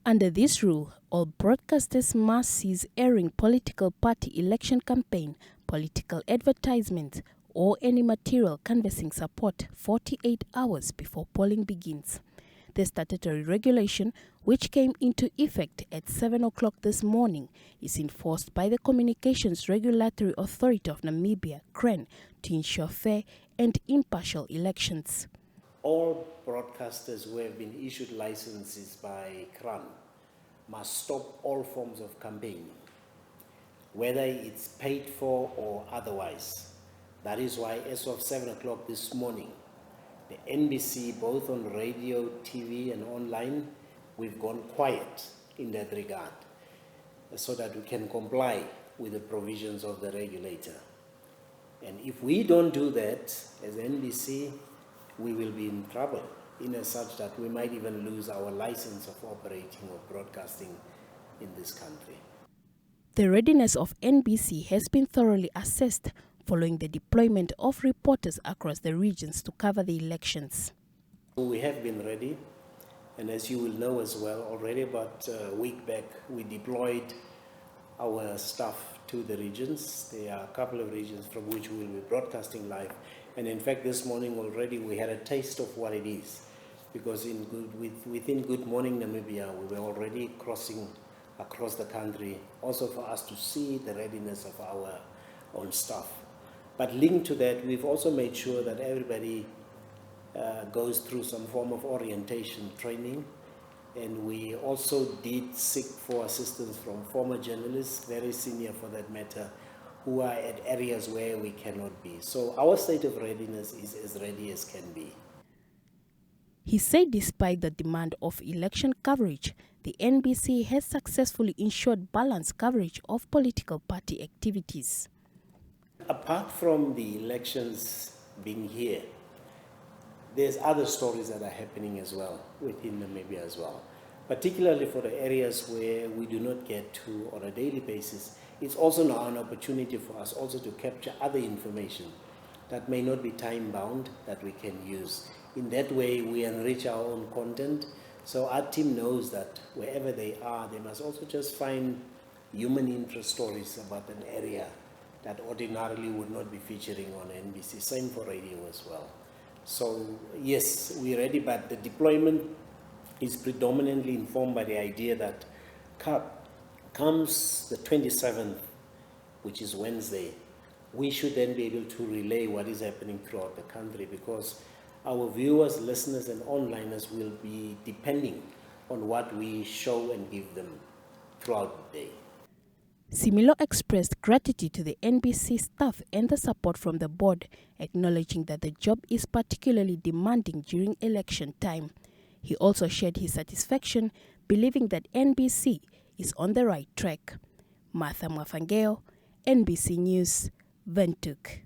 Under this rule, all broadcasters must cease airing political party election campaign, political advertisements, or any material canvassing support 48 hours before polling begins. The statutory regulation, which came into effect at 7 o'clock this morning, is enforced by the Communications Regulatory Authority of Namibia, CREN, to ensure fair and impartial elections. All broadcasters who have been issued licenses by CRAN must stop all forms of campaigning, whether it's paid for or otherwise. That is why as of 7 o'clock this morning, the NBC, both on radio, TV and online, we've gone quiet in that regard so that we can comply with the provisions of the regulator. And if we don't do that as NBC, we will be in trouble in as such that we might even lose our license of operating or broadcasting in this country. The readiness of NBC has been thoroughly assessed following the deployment of reporters across the regions to cover the elections. We have been ready, and as you will know as well, already about a week back we deployed our staff to the regions. There are a couple of regions from which we will be broadcasting live, and in fact this morning already we had a taste of what it is, because within Good Morning Namibia we were already crossing across the country, also for us to see the readiness of our own staff. But linked to that, we've also made sure that everybody goes through some form of orientation training, and we also did seek for assistance from former journalists, very senior for that matter, who are at areas where we cannot be. So our state of readiness is as ready as can be. He said despite the demand of election coverage, the NBC has successfully ensured balanced coverage of political party activities. Apart from the elections being here, there's other stories that are happening as well within Namibia as well. Particularly for the areas where we do not get to on a daily basis, it's also now an opportunity for us also to capture other information that may not be time-bound that we can use. In that way, we enrich our own content. So our team knows that wherever they are, they must also just find human interest stories about an area that ordinarily would not be featuring on NBC. Same for radio as well. So yes, we're ready, but the deployment is predominantly informed by the idea that comes the 27th, which is Wednesday, we should then be able to relay what is happening throughout the country, because our viewers, listeners and onliners will be depending on what we show and give them throughout the day. Similo expressed gratitude to the NBC staff and the support from the board, acknowledging that the job is particularly demanding during election time. He also shared his satisfaction, believing that NBC is on the right track. Martha Mwafangeo, NBC News, Windhoek.